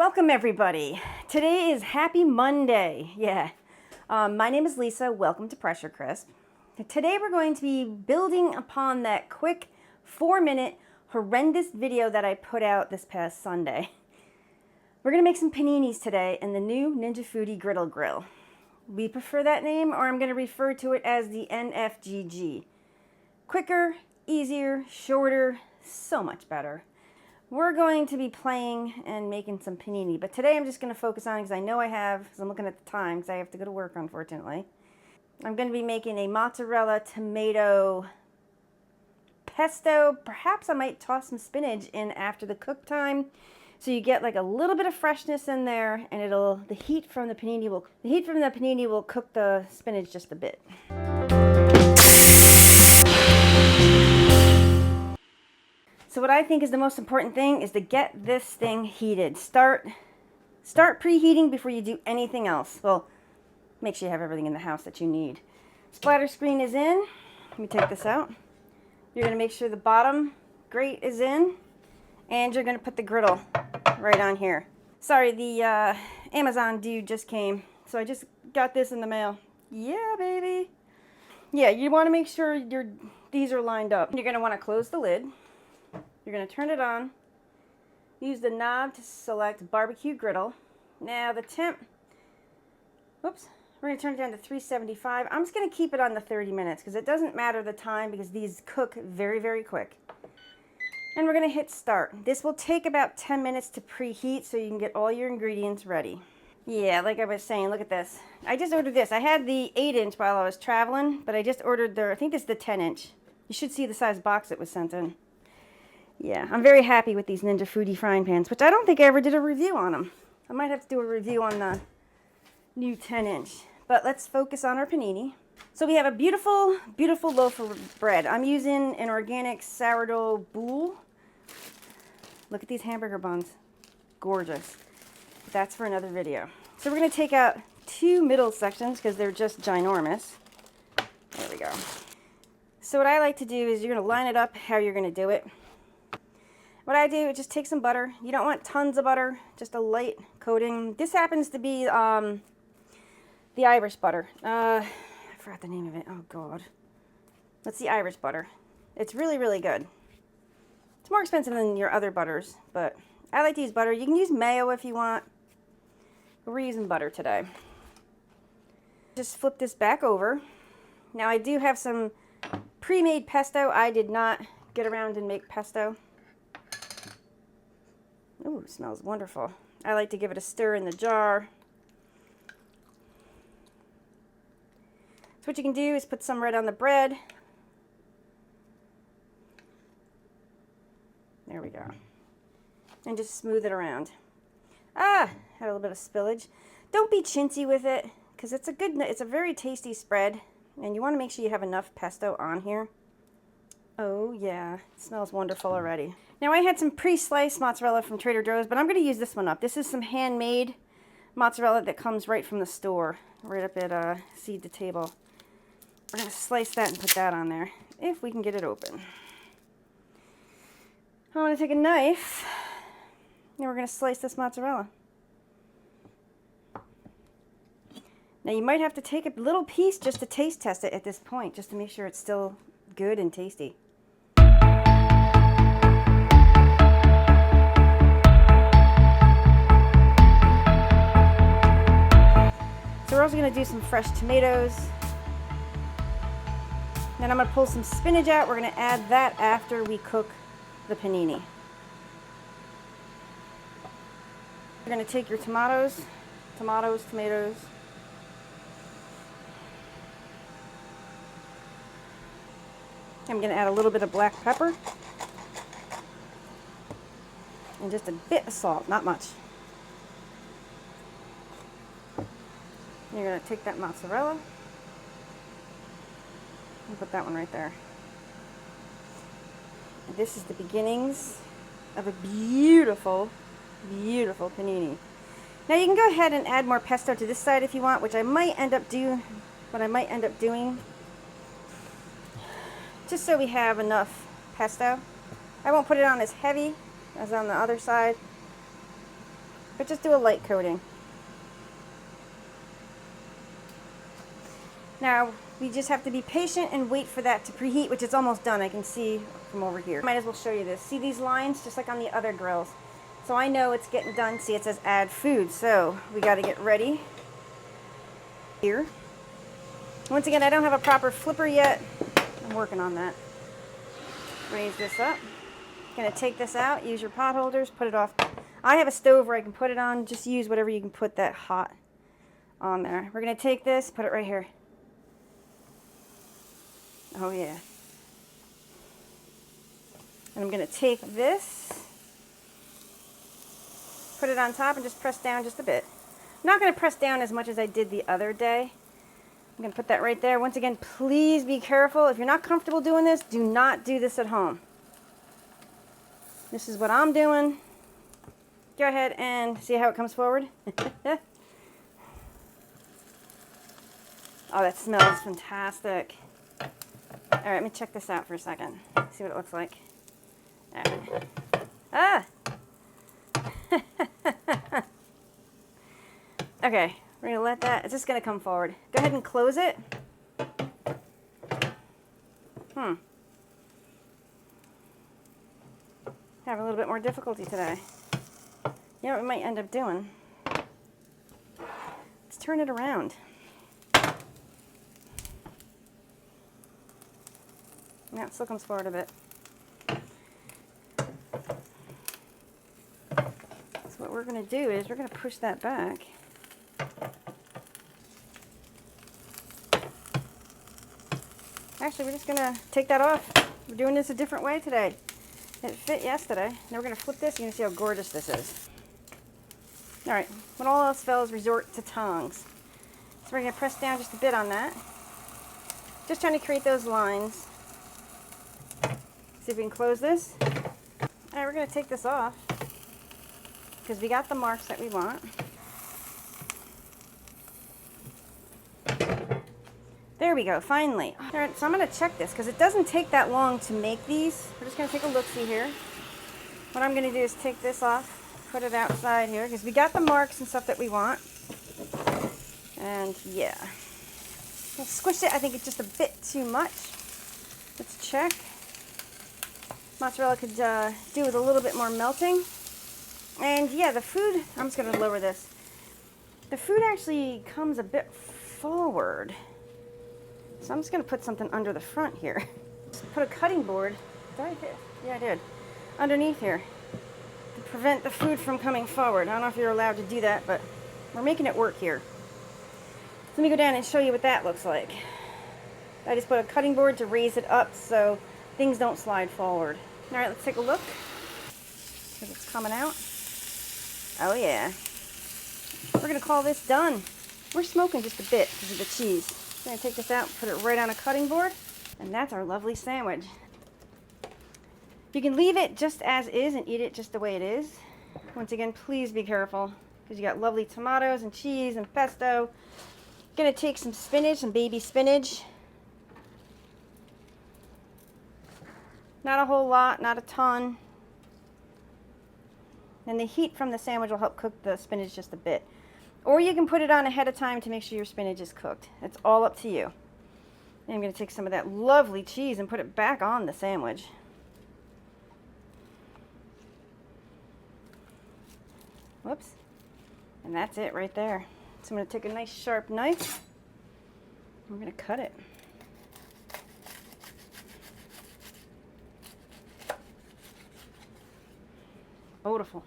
Welcome everybody. Today is Happy Monday. Yeah. My name is Lisa. Welcome to Pressure Crisp. Today we're going to be building upon that quick 4-minute horrendous video that I put out this past Sunday. We're going to make some paninis today in the new Ninja Foodi Griddle Grill. We prefer that name, or I'm going to refer to it as the NFGG. Quicker, easier, shorter, so much better. We're going to be playing and making some panini, but today I'm just going to focus on, because I know I have, because I'm looking at the time, because I have to go to work, unfortunately. I'm going to be making a mozzarella tomato pesto. Perhaps I might toss some spinach in after the cook time, so you get like a little bit of freshness in there, and the heat from the panini will cook the spinach just a bit. So what I think is the most important thing is to get this thing heated. Start preheating before you do anything else. Well, make sure you have everything in the house that you need. Splatter screen is in. Let me take this out. You're going to make sure the bottom grate is in, and you're going to put the griddle right on here. Sorry, the Amazon dude just came, so I just got this in the mail. Yeah, baby. Yeah, you want to make sure these are lined up. You're going to want to close the lid. You're going to turn it on. Use the knob to select barbecue griddle. Now the temp, whoops, we're going to turn it down to 375. I'm just going to keep it on the 30 minutes because it doesn't matter the time, because these cook very, very quick. And we're going to hit start. This will take about 10 minutes to preheat so you can get all your ingredients ready. Yeah, like I was saying, look at this. I just ordered this. I had the 8-inch while I was traveling, but I just ordered I think this is the 10-inch. You should see the size box it was sent in. Yeah, I'm very happy with these Ninja Foodi frying pans, which I don't think I ever did a review on them. I might have to do a review on the new 10-inch. But let's focus on our panini. So we have a beautiful, beautiful loaf of bread. I'm using an organic sourdough boule. Look at these hamburger buns. Gorgeous. But that's for another video. So we're going to take out 2 middle sections because they're just ginormous. There we go. So what I like to do is you're going to line it up how you're going to do it. What I do is just take some butter. You don't want tons of butter, just a light coating. This happens to be the Irish butter. I forgot the name of it. Oh, God. That's the Irish butter. It's really, really good. It's more expensive than your other butters, but I like to use butter. You can use mayo if you want. But we're using butter today. Just flip this back over. Now, I do have some pre-made pesto. I did not get around and make pesto. Ooh, it smells wonderful. I like to give it a stir in the jar. So what you can do is put some right on the bread. There we go. And just smooth it around. Ah, had a little bit of spillage. Don't be chintzy with it, because it's a very tasty spread, and you want to make sure you have enough pesto on here. Oh yeah, it smells wonderful already. Now I had some pre-sliced mozzarella from Trader Joe's, but I'm going to use this one up. This is some handmade mozzarella that comes right from the store, right up at Seed to Table. We're going to slice that and put that on there, if we can get it open. I'm going to take a knife, and we're going to slice this mozzarella. Now you might have to take a little piece just to taste test it at this point, just to make sure it's still good and tasty. So we're also going to do some fresh tomatoes. Then I'm going to pull some spinach out. We're going to add that after we cook the panini. You're going to take your tomatoes. I'm going to add a little bit of black pepper. And just a bit of salt, not much. You're going to take that mozzarella and put that one right there. And this is the beginnings of a beautiful, beautiful panini. Now you can go ahead and add more pesto to this side if you want, which I might end up doing, just so we have enough pesto. I won't put it on as heavy as on the other side, but just do a light coating. Now, we just have to be patient and wait for that to preheat, which is almost done. I can see from over here. Might as well show you this. See these lines, just like on the other grills. So I know it's getting done. See, it says add food. So we got to get ready here. Once again, I don't have a proper flipper yet. I'm working on that. Raise this up. Gonna take this out, use your pot holders, put it off. I have a stove where I can put it on. Just use whatever you can put that hot on there. We're gonna take this, put it right here. Oh yeah. And I'm gonna take this, put it on top and just press down just a bit. I'm not gonna press down as much as I did the other day. I'm going to put that right there. Once again, please be careful. If you're not comfortable doing this, do not do this at home. This is what I'm doing. Go ahead and see how it comes forward. Oh, that smells fantastic. All right, let me check this out for a second. See what it looks like. All right. Ah! Okay. We're going to let that, it's just going to come forward. Go ahead and close it. Having a little bit more difficulty today. You know what we might end up doing? Let's turn it around. Now it still comes forward a bit. So what we're going to do is we're going to push that back. Actually, we're just going to take that off. We're doing this a different way today. It fit yesterday. Now we're going to flip this. You're going to see how gorgeous this is. All right. When all else fails, resort to tongs. So we're going to press down just a bit on that. Just trying to create those lines. See if we can close this. All right, we're going to take this off because we got the marks that we want. There we go, finally. All right, so I'm going to check this because it doesn't take that long to make these. We're just going to take a look-see here. What I'm going to do is take this off, put it outside here because we got the marks and stuff that we want. And yeah. I'll squish it. I think it's just a bit too much. Let's check. Mozzarella could do with a little bit more melting. And yeah, the food, I'm just going to lower this. The food actually comes a bit forward. So I'm just going to put something under the front here. Just put a cutting board. Did I hit? Yeah, I did. Underneath here to prevent the food from coming forward. I don't know if you're allowed to do that, but we're making it work here. Let me go down and show you what that looks like. I just put a cutting board to raise it up so things don't slide forward. All right, let's take a look. Because it's coming out. Oh yeah. We're going to call this done. We're smoking just a bit because of the cheese. I'm going to take this out and put it right on a cutting board. And that's our lovely sandwich. You can leave it just as is and eat it just the way it is. Once again, please be careful because you got lovely tomatoes and cheese and pesto. Going to take some spinach, some baby spinach. Not a whole lot, not a ton. And the heat from the sandwich will help cook the spinach just a bit. Or you can put it on ahead of time to make sure your spinach is cooked. It's all up to you. And I'm going to take some of that lovely cheese and put it back on the sandwich. Whoops. And that's it right there. So I'm going to take a nice sharp knife. I'm going to cut it. Beautiful.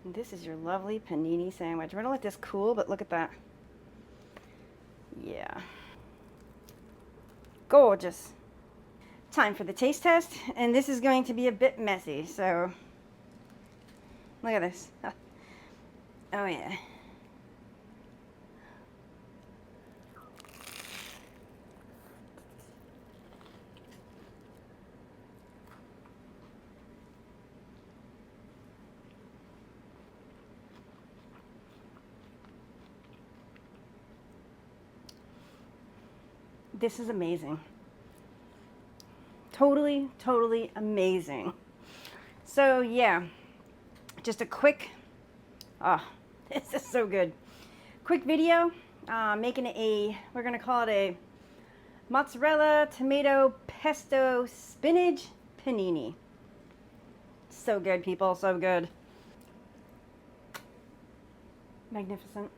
And this is your lovely panini sandwich. We're going to let this cool, but look at that. Yeah. Gorgeous. Time for the taste test, and this is going to be a bit messy, so look at this. Oh yeah. This is amazing. Totally, totally amazing. So yeah, just a quick Ah, this is so good. Quick video, making we're gonna call it a mozzarella, tomato, pesto, spinach, panini. So good, people, so good. Magnificent.